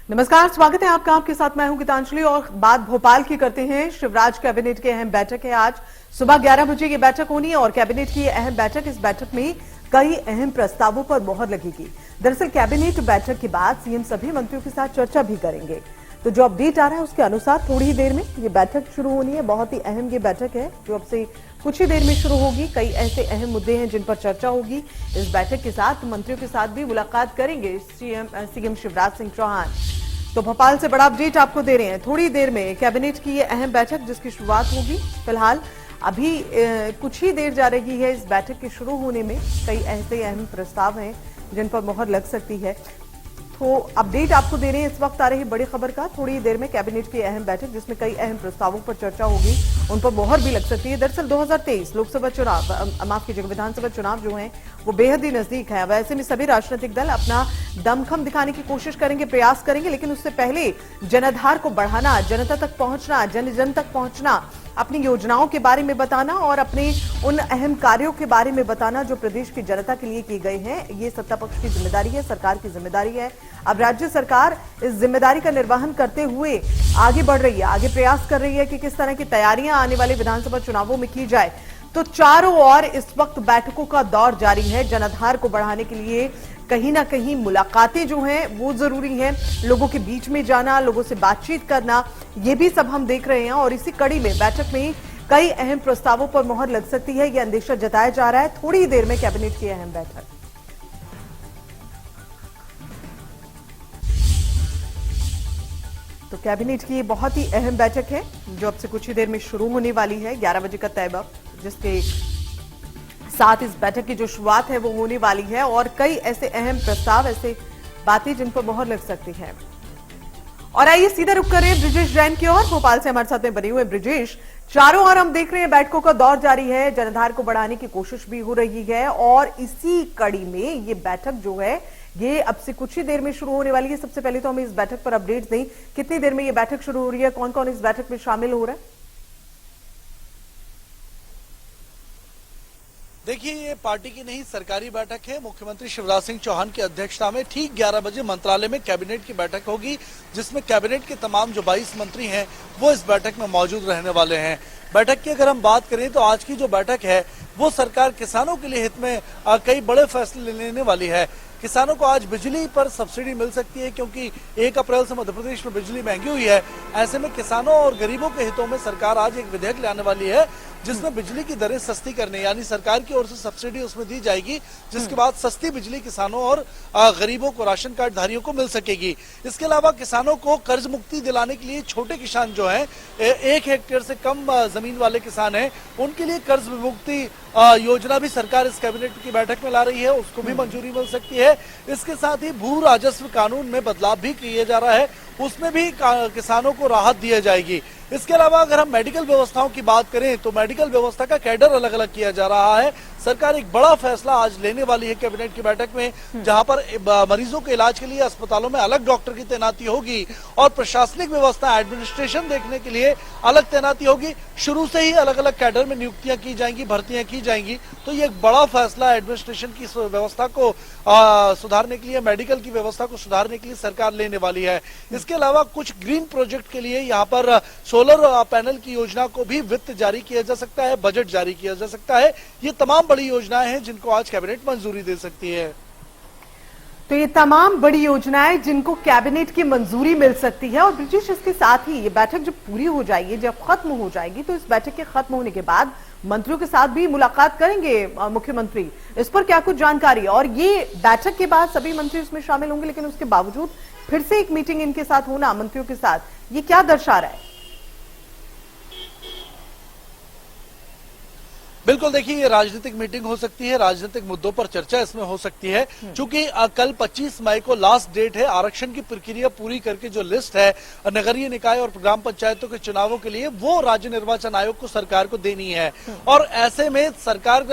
नमस्कार, स्वागत है आपका। आपके साथ मैं हूं गीतांजलि और बात भोपाल की करते हैं। शिवराज कैबिनेट की अहम बैठक है। आज सुबह 11 बजे ये बैठक होनी है और कैबिनेट की अहम बैठक, इस बैठक में कई अहम प्रस्तावों पर मोहर लगेगी। दरअसल कैबिनेट बैठक के बाद सीएम सभी मंत्रियों के साथ चर्चा भी करेंगे। तो जो अपडेट आ रहा है उसके अनुसार थोड़ी ही देर में ये बैठक शुरू होनी है। बहुत ही अहम ये बैठक है जो अब से कुछ ही देर में शुरू होगी। कई ऐसे अहम मुद्दे हैं जिन पर चर्चा होगी। इस बैठक के साथ मंत्रियों के साथ भी मुलाकात करेंगे सीएम शिवराज सिंह चौहान। तो भोपाल से बड़ा अपडेट आपको दे रहे हैं। थोड़ी देर में कैबिनेट की ये अहम बैठक जिसकी शुरुआत होगी। फिलहाल अभी कुछ ही देर जा रही है इस बैठक के शुरू होने में। कई ऐसे अहम प्रस्ताव हैं जिन पर मोहर लग सकती है। तो अपडेट आपको दे रहे हैं इस वक्त आ रही बड़ी खबर का। थोड़ी देर में कैबिनेट की अहम बैठक जिसमें कई अहम प्रस्तावों पर चर्चा होगी, उन पर मोहर भी लग सकती है। दरअसल 2023 लोकसभा चुनाव, माफ कीजिएगा, विधानसभा चुनाव जो है वो बेहद ही नजदीक है। वैसे में सभी राजनीतिक दल अपना दमखम दिखाने की कोशिश करेंगे, प्रयास करेंगे, लेकिन उससे पहले जनाधार को बढ़ाना, जनता तक पहुंचना, जन जन तक पहुंचना, अपनी योजनाओं के बारे में बताना और अपने उन अहम कार्यों के बारे में बताना जो प्रदेश की जनता के लिए किए गए हैं। ये सत्ता पक्ष की जिम्मेदारी है, सरकार की जिम्मेदारी है। अब राज्य सरकार इस जिम्मेदारी का निर्वहन करते हुए आगे बढ़ रही है, आगे प्रयास कर रही है कि किस तरह की तैयारियां आने वाले विधानसभा चुनावों में की जाए। तो चारों ओर इस वक्त बैठकों का दौर जारी है। जनाधार को बढ़ाने के लिए कहीं ना कहीं मुलाकातें जो हैं वो जरूरी हैं। लोगों के बीच में जाना, लोगों से बातचीत करना, ये भी सब हम देख रहे हैं। और इसी कड़ी में बैठक में कई अहम प्रस्तावों पर मोहर लग सकती है, यह अंदेशा जताया जा रहा है। थोड़ी देर में कैबिनेट की अहम बैठक। तो कैबिनेट की बहुत ही अहम बैठक है जो अब से कुछ ही देर में शुरू होने वाली है। 11 बजे का तय वक्त, जिसके साथ इस बैठक की जो शुरुआत है वो होने वाली है। और कई ऐसे अहम प्रस्ताव, ऐसे बातें जिन पर मोहर लग सकती है। और आइए सीधा रुक करें ब्रिजेश जैन की ओर। भोपाल से हमारे साथ में बने हुए ब्रिजेश, चारों ओर हम देख रहे हैं बैठकों का दौर जारी है, जनाधार को बढ़ाने की कोशिश भी हो रही है। और इसी कड़ी में ये बैठक जो है ये अब से कुछ ही देर में शुरू होने वाली है। सबसे पहले तो हमें इस बैठक पर अपडेट दें, कितनी देर में ये बैठक शुरू हो रही है, कौन कौन इस बैठक में शामिल हो रहा है? देखिए, ये पार्टी की नहीं सरकारी बैठक है। मुख्यमंत्री शिवराज सिंह चौहान की अध्यक्षता में ठीक 11 बजे मंत्रालय में कैबिनेट की बैठक होगी, जिसमें कैबिनेट के तमाम जो 22 मंत्री हैं वो इस बैठक में मौजूद रहने वाले हैं। बैठक की अगर हम बात करें तो आज की जो बैठक है वो सरकार किसानों के लिए हित में कई बड़े फैसले लेने वाली है। किसानों को आज बिजली पर सब्सिडी मिल सकती है, क्योंकि 1 अप्रैल से मध्य प्रदेश में बिजली महंगी हुई है। ऐसे में किसानों और गरीबों के हितों में सरकार आज एक विधेयक लाने वाली है जिसमें बिजली की दरें सस्ती करने, यानी सरकार की ओर से सब्सिडी उसमें दी जाएगी, जिसके बाद सस्ती बिजली किसानों और गरीबों को, राशन कार्ड धारियों को मिल सकेगी। इसके अलावा किसानों को कर्ज मुक्ति दिलाने के लिए छोटे किसान जो हैं, 1 हेक्टेयर से कम जमीन वाले किसान हैं, उनके लिए कर्ज विमुक्ति योजना भी सरकार इस कैबिनेट की बैठक में ला रही है, उसको भी मंजूरी मिल सकती है। इसके साथ ही भू राजस्व कानून में बदलाव भी किया जा रहा है, उसमें भी किसानों को राहत दी जाएगी। इसके अलावा अगर हम मेडिकल व्यवस्थाओं की बात करें तो मेडिकल व्यवस्था का कैडर अलग अलग किया जा रहा है। सरकार एक बड़ा फैसला आज लेने वाली है कैबिनेट की बैठक में, जहां पर मरीजों के इलाज के लिए अस्पतालों में अलग डॉक्टर की तैनाती होगी और प्रशासनिक व्यवस्था, एडमिनिस्ट्रेशन देखने के लिए अलग तैनाती होगी। शुरू से ही अलग अलग कैडर में नियुक्तियां की जाएंगी, भर्तियां की जाएंगी। तो ये एक बड़ा फैसला एडमिनिस्ट्रेशन की व्यवस्था को सुधारने के लिए, मेडिकल की व्यवस्था को सुधारने के लिए सरकार लेने वाली है। इसके अलावा कुछ ग्रीन प्रोजेक्ट के लिए यहाँ पर सोलर पैनल की योजना को भी वित्त जारी किया जा सकता है, बजट जारी किया जा सकता है। ये तमाम बड़ी योजनाएं हैं जिनको आज कैबिनेट मंजूरी दे सकती है। तो ये तमाम बड़ी योजनाएं जिनको कैबिनेट की मंजूरी मिल सकती है। और ब्रिजेश, इसके साथ ही ये बैठक जब पूरी हो जाएगी, जब खत्म हो जाएगी, तो इस बैठक के खत्म होने के बाद मंत्रियों के साथ भी मुलाकात करेंगे मुख्यमंत्री। इस पर क्या कुछ जानकारी? और ये बैठक के बाद सभी मंत्री इसमें शामिल होंगे, लेकिन उसके बावजूद फिर से एक मीटिंग इनके साथ होना, मंत्रियों के साथ, ये क्या दर्शा रहा है? बिल्कुल, देखिए, ये राजनीतिक मीटिंग हो सकती है, राजनीतिक मुद्दों पर चर्चा इसमें हो सकती है। चूंकि कल 25 मई को लास्ट डेट है, आरक्षण की प्रक्रिया पूरी करके जो लिस्ट है नगरीय निकाय और ग्राम पंचायतों के चुनावों के लिए, वो राज्य निर्वाचन आयोग को सरकार को देनी है। और ऐसे में सरकार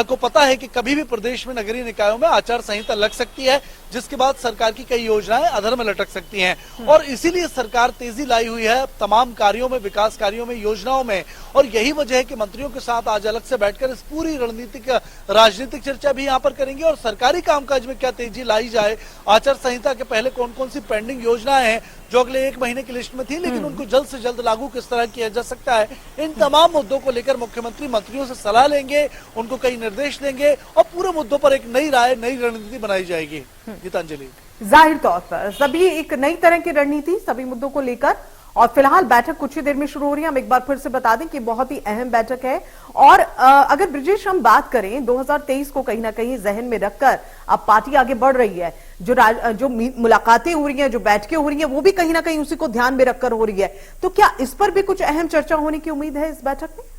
को पता है कि कभी भी प्रदेश में नगरीय निकायों में आचार संहिता लग सकती है, जिसके बाद सरकार की कई योजनाएं अधर में लटक सकती हैं। और इसीलिए सरकार तेजी लाई हुई है तमाम कार्यों में, विकास कार्यों में, योजनाओं में। और यही वजह है कि मंत्रियों के साथ आज अलग से बैठकर इस पूरी रणनीतिक राजनीतिक चर्चा भी यहाँ पर करेंगे और सरकारी कामकाज में क्या तेजी लाई जाए, आचार संहिता के पहले कौन कौन सी पेंडिंग योजनाएं हैं जो अगले 1 महीने की लिस्ट में थी लेकिन उनको जल्द से जल्द लागू किस तरह किया जा सकता है, इन तमाम मुद्दों को लेकर मुख्यमंत्री मंत्रियों से सलाह लेंगे, उनको कई निर्देश देंगे और पूरे मुद्दों पर एक नई राय, नई रणनीति बनाई जाएगी। गीतांजलि, जाहिर तौर पर सभी एक नई तरह की रणनीति सभी मुद्दों को लेकर, और फिलहाल बैठक कुछ ही देर में शुरू हो रही है। हम एक बार फिर से बता दें कि बहुत ही अहम बैठक है और अगर ब्रिजेश हम बात करें 2023 को कहीं ना कहीं जहन में रखकर अब पार्टी आगे बढ़ रही है, जो मुलाकातें हो रही हैं, जो बैठकें हो रही हैं, वो भी कहीं ना कहीं उसी को ध्यान में रखकर हो रही है, तो क्या इस पर भी कुछ अहम चर्चा होने की उम्मीद है इस बैठक में?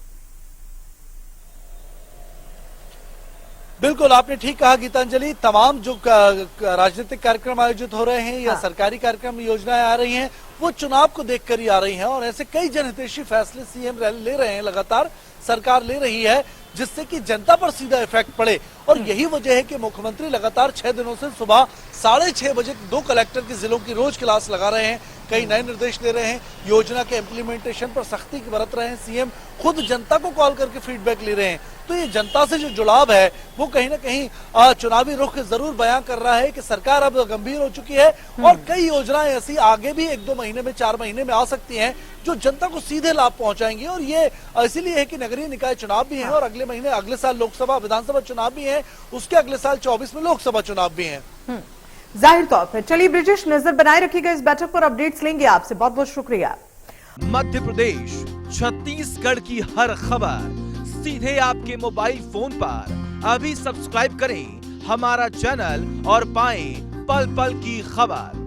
बिल्कुल आपने ठीक कहा गीतांजलि, तमाम जो राजनीतिक कार्यक्रम आयोजित हो रहे हैं या सरकारी कार्यक्रम योजनाएं आ रही हैं वो चुनाव को देखकर ही आ रही हैं और ऐसे कई जनहितैषी फैसले सीएम ले रहे हैं, लगातार सरकार ले रही है जिससे कि जनता पर सीधा इफेक्ट पड़े और यही वजह है कि मुख्यमंत्री लगातार 6 दिनों से सुबह 6:30 बजे 2 कलेक्टर की जिलों की रोज क्लास लगा रहे हैं, कई नए निर्देश दे रहे हैं, योजना के इम्प्लीमेंटेशन पर सख्ती बरत रहे हैं, सीएम खुद जनता को कॉल करके फीडबैक ले रहे हैं। तो ये जनता से जो जुड़ाव है वो कहीं ना कहीं चुनावी रुख जरूर बयां कर रहा है कि सरकार अब गंभीर हो चुकी है और कई योजनाएं ऐसी आगे भी 1-2 महीने में, 4 महीने में आ सकती हैं जो जनता को सीधे लाभ पहुंचाएंगी और ये इसीलिए है कि नगरीय निकाय चुनाव भी है और अगले महीने, अगले साल लोकसभा विधानसभा चुनाव भी है, उसके अगले साल 24 में लोकसभा चुनाव भी है। जाहिर तौर पर चलिए ब्रिजेश, नजर बनाए रखिएगा इस बैठक पर, अपडेट्स लेंगे आपसे। बहुत बहुत शुक्रिया। मध्य प्रदेश, छत्तीसगढ़ की हर खबर सीधे आपके मोबाइल फोन पर। अभी सब्सक्राइब करें हमारा चैनल और पाएं पल पल की खबर।